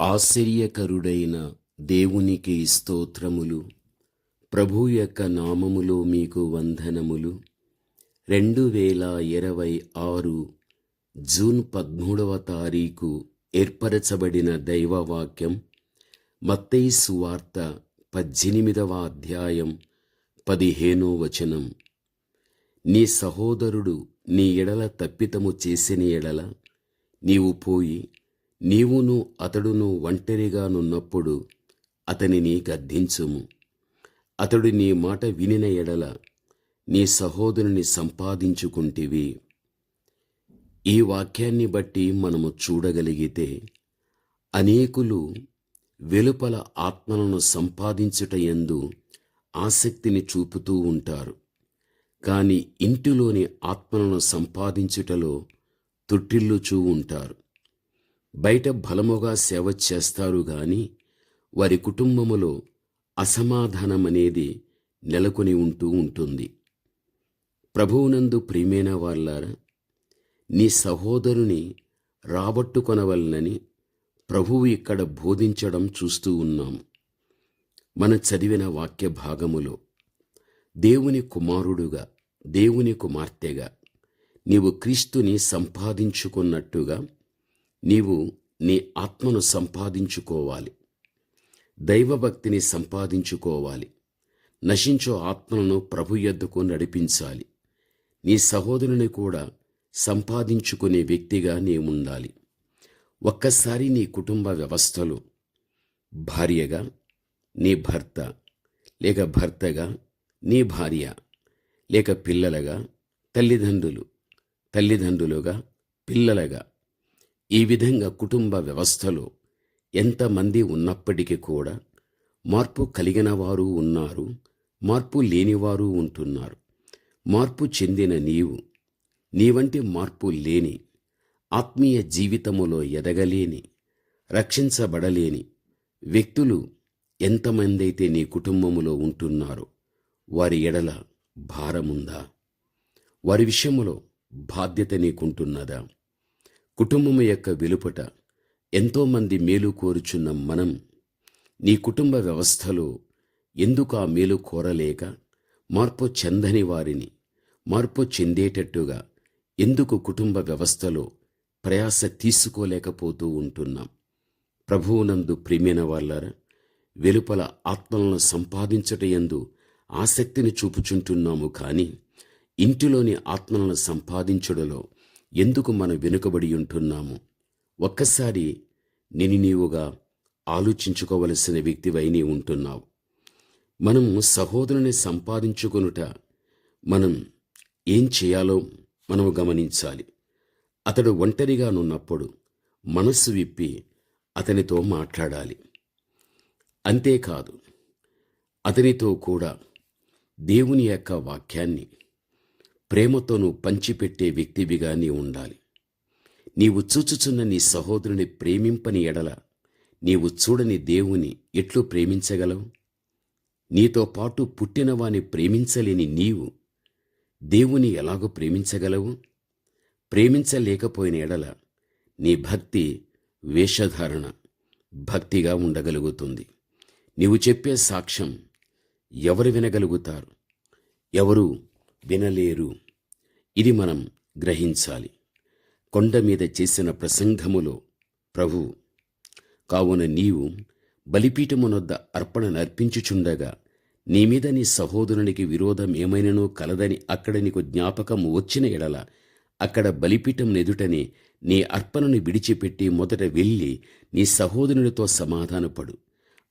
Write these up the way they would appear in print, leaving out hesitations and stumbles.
ఆశ్చర్యకరుడైన దేవునికి స్తోత్రములు. ప్రభు యొక్క నామములో మీకు వందనములు. 2026 జూన్ 13వ తారీఖు ఏర్పరచబడిన దైవవాక్యం మత్తయి సువార్త 18వ అధ్యాయం 15వ వచనం. నీ సహోదరుడు నీ ఎడల తప్పితము చేసిన ఎడల నీవు పోయి నీవును అతడును ఒంటరిగా నున్నప్పుడు అతనిని గద్దించుము. అతడు నీ మాట వినిన ఎడల నీ సహోదరుని సంపాదించుకుంటివి. ఈ వాక్యాన్ని బట్టి మనము చూడగలిగితే అనేకులు వెలుపల ఆత్మలను సంపాదించుట యందు ఆసక్తిని చూపుతూ ఉంటారు. కానీ ఇంటిలోని ఆత్మలను సంపాదించుటలో తొట్టిల్లుచూ ఉంటారు. బయట బలముగా సేవ చేస్తారు గాని వారి కుటుంబములో అసమాధానం అనేది నెలకొని ఉంటూ ఉంటుంది. ప్రభువునందు ప్రియమైన వాళ్ళారా, నీ సహోదరుని రాబట్టుకొనవలనని ప్రభువు ఇక్కడ బోధించడం చూస్తూ ఉన్నాము. మన చదివిన వాక్య భాగములో దేవుని కుమారుడుగా, దేవుని కుమార్తెగా నీవు క్రీస్తుని సంపాదించుకున్నట్టుగా నీవు నీ ఆత్మను సంపాదించుకోవాలి. దైవభక్తిని సంపాదించుకోవాలి. నశించో ఆత్మలను ప్రభు యొద్దకు నడిపించాలి. నీ సహోదరుని కూడా సంపాదించుకునే వ్యక్తిగా నీవుండాలి. ఒక్కసారి నీ కుటుంబ వ్యవస్థలో భార్యగా నీ భర్త, లేక భర్తగా నీ భార్య, లేక పిల్లలుగా తల్లిదండ్రులుగా పిల్లలుగా, ఈ విధంగా కుటుంబ వ్యవస్థలో ఎంతమంది ఉన్నప్పటికీ కూడా మార్పు కలిగిన వారు ఉన్నారు, మార్పు లేనివారు ఉంటున్నారు. మార్పు చెందిన నీ వంటి మార్పు లేని, ఆత్మీయ జీవితములో ఎదగలేని, రక్షించబడలేని వ్యక్తులు ఎంతమంది అయితే నీ కుటుంబములో ఉంటున్నారో వారి ఎడల భారముందా? వారి విషయములో బాధ్యత నీకుంటున్నదా? కుటుంబము యొక్క వెలుపట ఎంతోమంది మేలు కోరుచున్న మనం నీ కుటుంబ వ్యవస్థలో ఎందుకు ఆ మేలు కోరలేక మార్పు చెందని వారిని మార్పు చెందేటట్టుగా ఎందుకు కుటుంబ వ్యవస్థలో ప్రయాస తీసుకోలేకపోతూ ఉంటున్నాం? ప్రభువునందు ప్రియమైన వాళ్ళారా, వెలుపల ఆత్మలను సంపాదించట యందు ఆసక్తిని చూపుచుంటున్నాము, కానీ ఇంటిలోని ఆత్మలను సంపాదించుటలో ఎందుకు మనం వెనుకబడి ఉంటున్నాము? ఒక్కసారి నీవుగా ఆలోచించుకోవలసిన వ్యక్తివై నీ ఉంటున్నావు. మనం సహోదరుని సంపాదించుకొనుట మనం ఏం చేయాలో మనము గమనించాలి. అతడు ఒంటరిగా నున్నప్పుడు మనస్సు విప్పి అతనితో మాట్లాడాలి. అంతేకాదు, అతనితో కూడా దేవుని యొక్క వాక్యాన్ని ప్రేమతోనూ పంచిపెట్టే వ్యక్తివిగా నీ ఉండాలి. నీవు చూచుచున్న నీ సహోదరుని ప్రేమింపని ఎడల నీవు చూడని దేవుని ఎట్లు ప్రేమించగలవు? నీతో పాటు పుట్టినవాని ప్రేమించలేని నీవు దేవుని ఎలాగో ప్రేమించగలవు? ప్రేమించలేకపోయిన ఎడల నీ భక్తి వేషధారణ భక్తిగా ఉండగలుగుతుంది. నీవు చెప్పే సాక్ష్యం ఎవరు వినగలుగుతారు? ఎవరు వినలేరు. ఇది మనం గ్రహించాలి. కొండ మీద చేసిన ప్రసంగములో ప్రభు, కావున నీవు బలిపీఠమునొద్ద అర్పణ నర్పించుచుండగా నీ మీద నీ సహోదరునికి విరోధం ఏమైననో కలదని అక్కడ నీకు జ్ఞాపకం వచ్చిన ఎడల అక్కడ బలిపీఠం ఎదుటనే నీ అర్పణను విడిచిపెట్టి మొదట వెళ్ళి నీ సహోదరునితో సమాధానపడు.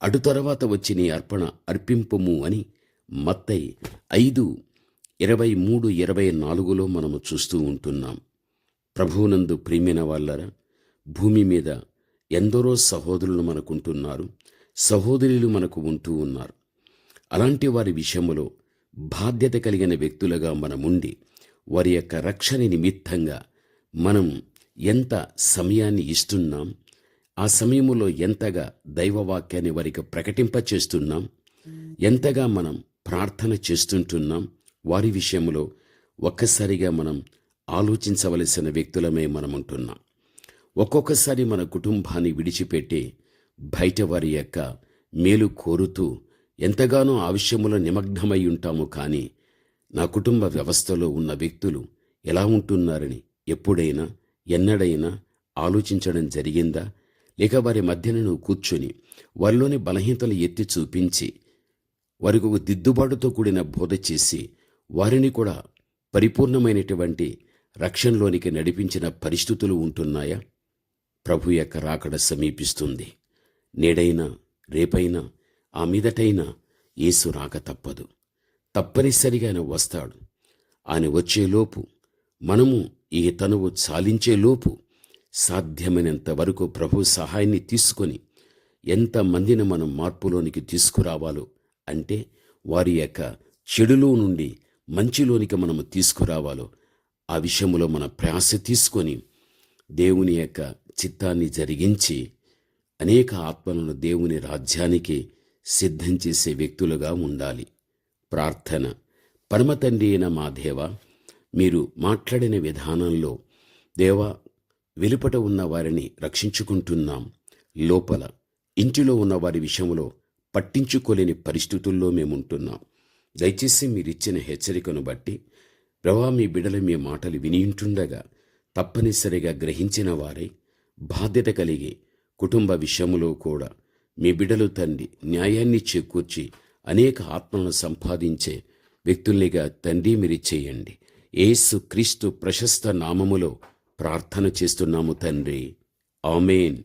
అటు తర్వాత వచ్చి నీ అర్పణ అర్పింపుము అని మత్తయి 5:23-24 మనము చూస్తూ ఉంటున్నాం. ప్రభువునందు ప్రియమైన వాళ్ళరా, భూమి మీద ఎందరో సహోదరులు మనకుంటున్నారు, సహోదరులు మనకు ఉంటూ ఉన్నారు. అలాంటి వారి విషయములో బాధ్యత కలిగిన వ్యక్తులుగా మనముండి వారి యొక్క రక్షణ నిమిత్తంగా మనం ఎంత సమయాన్ని ఇస్తున్నాం, ఆ సమయములో ఎంతగా దైవవాక్యాన్ని వారికి ప్రకటింపచేస్తున్నాం, ఎంతగా మనం ప్రార్థన చేస్తుంటున్నాం, వారి విషయంలో ఒక్కసారిగా మనం ఆలోచించవలసిన వ్యక్తులమే మనముంటున్నాం. ఒక్కొక్కసారి మన కుటుంబాన్ని విడిచిపెట్టి బయట వారి యొక్క మేలు కోరుతూ ఎంతగానో ఆ విషయంలో నిమగ్నమై ఉంటాము. కానీ నా కుటుంబ వ్యవస్థలో ఉన్న వ్యక్తులు ఎలా ఉంటున్నారని ఎప్పుడైనా ఎన్నడైనా ఆలోచించడం జరిగిందా? లేక వారి మధ్యన నువ్వు కూర్చొని వారిలోని బలహీనతలు ఎత్తి చూపించి వారికి ఒక దిద్దుబాటుతో కూడిన బోధ చేసి వారిని కూడా పరిపూర్ణమైనటువంటి రక్షణలోనికి నడిపించిన పరిస్థితులు ఉంటున్నాయా? ప్రభు యొక్క రాకడ సమీపిస్తుంది. నేడైనా రేపైనా ఆ మీదటైనా యేసు రాక తప్పదు. తప్పనిసరిగా ఆయన వస్తాడు. ఆయన వచ్చేలోపు మనము ఈ తనువు చాలించేలోపు సాధ్యమైనంత వరకు ప్రభు సహాయాన్ని తీసుకొని ఎంతమందిని మనం మార్పులోనికి తీసుకురావాలో, అంటే వారి యొక్క చెడులో నుండి మంచిలోనికి మనము తీసుకురావాలో ఆ విషయంలో మన ప్రయాస తీసుకొని దేవుని యొక్క చిత్తాన్ని జరిగించి అనేక ఆత్మలను దేవుని రాజ్యానికి సిద్ధం చేసే వ్యక్తులుగా ఉండాలి. ప్రార్థన. పరమ తండ్రి అయిన మా దేవా, మీరు మాట్లాడిన విధానంలో దేవా, వెలుపట ఉన్న వారిని రక్షించుకుంటున్నాం, లోపల ఇంటిలో ఉన్న వారి విషయంలో పట్టించుకోలేని పరిస్థితుల్లో మేముంటున్నాం. దయచేసి మీరిచ్చిన హెచ్చరికను బట్టి ప్రభా, మీ బిడ్డలు మీ మాటలు వినియుంటుండగా తప్పనిసరిగా గ్రహించిన వారై బాధ్యత కలిగి కుటుంబ విషయంలో కూడా మీ బిడ్డలు తండ్రి న్యాయాన్ని చేకూర్చి అనేక ఆత్మలను సంపాదించే వ్యక్తుల్నిగా తండ్రి మీరు చేయండి. యేసు క్రీస్తు ప్రశస్త నామములో ప్రార్థన చేస్తున్నాము తండ్రి. ఆమేన్.